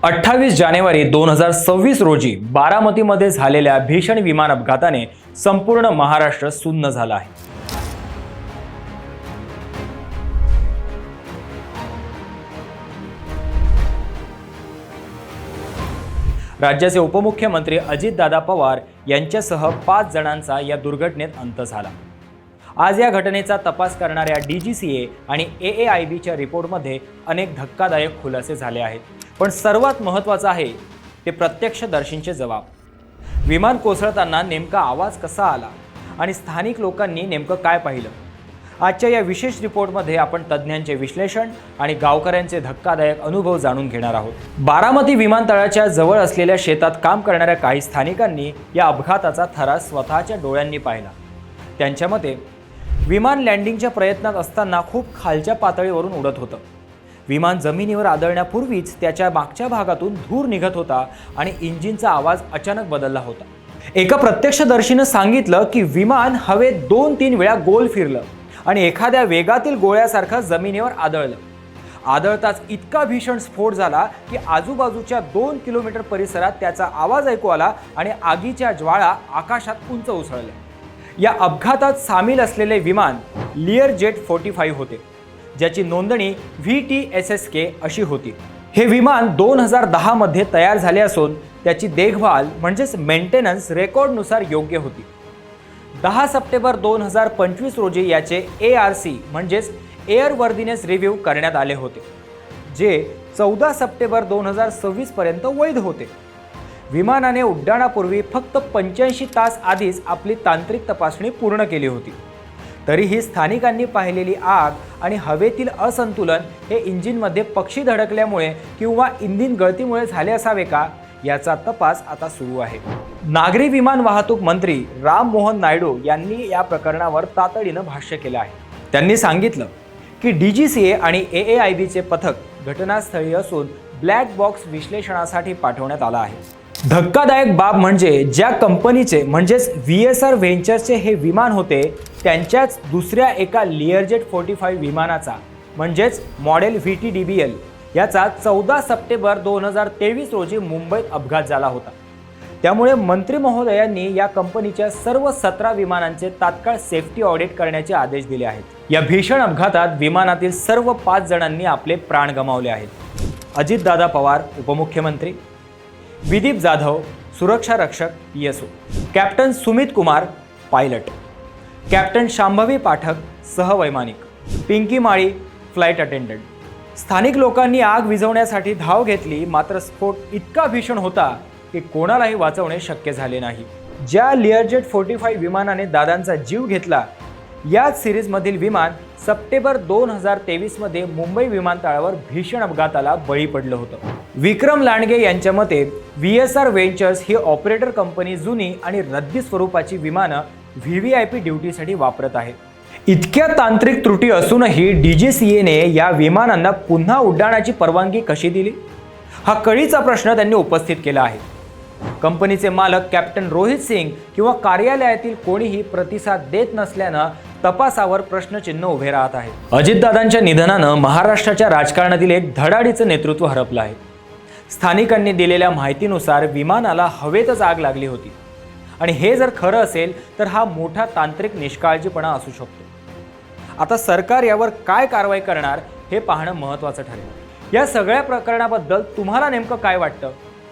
28 जानेवारी 2026 रोजी बारामतीमध्ये झालेल्या भीषण विमान अपघाताने संपूर्ण महाराष्ट्र सुन्न झाला आहे। राज्याचे उपमुख्यमंत्री अजितदादा पवार यांच्यासह 5 जणांचा या दुर्घटनेत अंत झाला। आज या घटनेचा तपास करणाऱ्या DGCA आणि AAIBच्या रिपोर्टमध्ये अनेक धक्कादायक खुलासे झाले आहेत, पण सर्वात महत्त्वाचं आहे ते प्रत्यक्षदर्शींचे जबाब। विमान कोसळताना नेमका आवाज कसा आला आणि स्थानिक लोकांनी नेमकं काय पाहिलं, आजच्या या विशेष रिपोर्टमध्ये आपण तज्ज्ञांचे विश्लेषण आणि गावकऱ्यांचे धक्कादायक अनुभव जाणून घेणार आहोत। बारामती विमानतळाच्या जवळ असलेल्या शेतात काम करणाऱ्या काही स्थानिकांनी या अपघाताचा थरार स्वतःच्या डोळ्यांनी पाहिला। त्यांच्या मते विमान लँडिंगच्या प्रयत्नात असताना खूप खालच्या पातळीवरून उडत होतं। विमान जमिनीवर आदळण्यापूर्वीच त्याच्या मागच्या भागातून धूर निघत होता आणि इंजिनचा आवाज अचानक बदलला होता। एका प्रत्यक्षदर्शीनं सांगितलं की विमान हवेत 2-3 वेळा गोल फिरलं आणि एखाद्या वेगातील गोळ्यासारखं जमिनीवर आदळलं। आदळताच इतका भीषण स्फोट झाला की आजूबाजूच्या 2 किलोमीटर परिसरात त्याचा आवाज ऐकू आला आणि आगीच्या ज्वाळा आकाशात उंच उसळल्या। या अपघातात सामील असलेले विमान लिअरजेट 45 होते, ज्याची नोंदणी VTSSK अशी होती। हे विमान 2010 मध्ये तयार झाले असून त्याची देखभाल म्हणजेच मेंटेनन्स रेकॉर्डनुसार योग्य होती। 10 सप्टेंबर 2025 रोजी याचे ARC म्हणजेच एअरवर्दीनेस रिव्ह्यू करण्यात आले होते, जे 14 सप्टेंबर 2026 पर्यंत वैध होते। विमानाने उड्डाणापूर्वी फक्त 85 तास आधीच आपली तांत्रिक तपासणी पूर्ण केली होती। तरीही स्थानिकांनी पाहिलेली आग आणि हवेतील असंतुलन हे इंजिनमध्ये पक्षी धडकल्यामुळे किंवा इंजिन गळतीमुळे झाले असावे का, याचा तपास आता सुरू आहे। नागरी विमान वाहतूक मंत्री राम मोहन नायडू यांनी या प्रकरणावर तातडीनं भाष्य केलं आहे। त्यांनी सांगितलं की DGCA आणि AAIBचे पथक घटनास्थळी असून ब्लॅक बॉक्स विश्लेषणासाठी पाठवण्यात आलं आहे। धक्कादायक बाब म्हणजे ज्या कंपनीचे म्हणजेच VSR व्हेंचर्सचे हे विमान होते, त्यांच्याच दुसऱ्या एका लिअरजेट 45 विमानाचा म्हणजेच मॉडेल VTDBL याचा 14 सप्टेंबर 2023 रोजी मुंबईत अपघात झाला होता। त्यामुळे मंत्री महोदयांनी या कंपनीच्या सर्व 17 विमानांचे तात्काळ सेफ्टी ऑडिट करण्याचे आदेश दिले आहेत। या भीषण अपघातात विमानातील सर्व 5 जणांनी आपले प्राण गमावले आहेत। अजितदादा पवार उपमुख्यमंत्री, विदीप जाधव सुरक्षा रक्षक PSO, captain Sumit Kumar pilot, captain Shambhavi Pathak सहवैमानिक, पिंकी माळी फ्लाईट अटेंडंट। स्थानिक लोकांनी आग विझवण्यासाठी धाव घेतली, मात्र स्फोट इतका भीषण होता की कोणालाही वाचवणे शक्य झाले नाही। ज्या लिअरजेट 45 विमानाने दादांचा जीव घेतला, याच सिरीजमधील विमान सप्टेंबर 2023 मध्ये मुंबई विमानतळावर भीषण अपघाताला बळी पडलं होतं। विक्रम लांडगे यांच्या मते VSR व्हेंचर्स ही ऑपरेटर कंपनी जुनी आणि रद्दी स्वरूपाची विमानं VVIP ड्युटीसाठी वापरत आहे। इतक्या तांत्रिक त्रुटी असूनही DGCAने या विमानांना पुन्हा उड्डाणाची परवानगी कशी दिली, हा कळीचा प्रश्न त्यांनी उपस्थित केला आहे। कंपनीचे मालक कॅप्टन रोहित सिंग किंवा कार्यालयातील कोणीही प्रतिसाद देत नसल्यानं तपासावर प्रश्नचिन्ह उभे राहत आहे। अजितदादांच्या निधनानं महाराष्ट्राच्या राजकारणातील एक धडाडीचं नेतृत्व हरपलं आहे। स्थानिकांनी दिलेल्या माहितीनुसार विमानाला हवेतच आग लागली होती आणि हे जर खरं असेल तर हा मोठा तांत्रिक निष्काळजीपणा असू शकतो। आता सरकार यावर काय कारवाई करणार हे पाहणं महत्त्वाचं ठरेल। या सगळ्या प्रकरणाबद्दल तुम्हाला नेमकं काय वाटतं,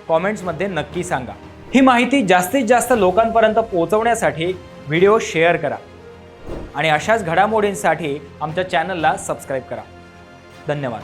कॉमेंट्समध्ये नक्की सांगा। ही माहिती जास्तीत जास्त लोकांपर्यंत पोहोचवण्यासाठी व्हिडिओ शेअर करा आणि अशाच घडामोडींसाठी आमच्या चॅनलला सबस्क्राईब करा। धन्यवाद।